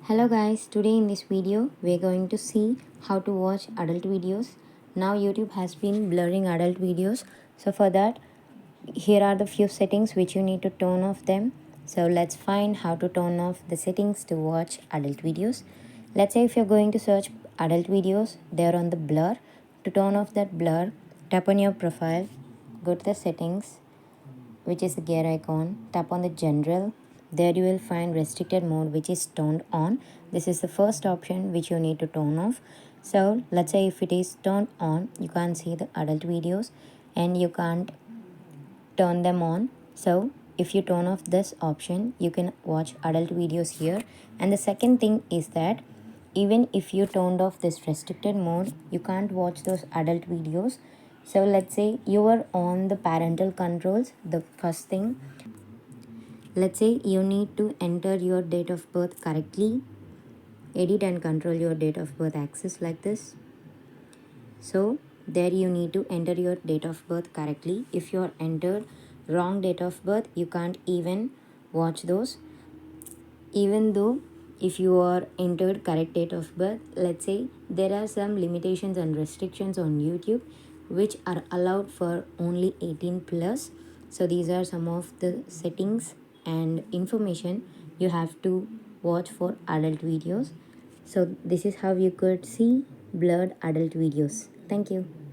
Hello guys, today in this video we're going to see how to watch adult videos. Now YouTube has been blurring adult videos, so for that here are the few settings which you need to turn off them. So let's find how to turn off the settings to watch adult videos. Let's say if you're going to search adult videos, they're on the blur. To turn off that blur, tap on your profile, go to the settings, which is the gear icon, tap on the general. There you will find restricted mode, which is turned on. This is the first option which you need to turn off. So let's say if it is turned on, you can't see the adult videos and you can't turn them on. So if you turn off this option, you can watch adult videos here. And the second thing is that even if you turned off this restricted mode, you can't watch those adult videos. So let's say you are on the parental controls. The first thing, let's say you need to enter your date of birth correctly, edit and control your date of birth access like this. So there you need to enter your date of birth correctly. If you are entered wrong date of birth, you can't even watch those. Even though if you are entered correct date of birth, let's say there are some limitations and restrictions on YouTube which are allowed for only 18 plus. So these are some of the settings and information you have to watch for adult videos. So this is how you could see blurred adult videos. Thank you.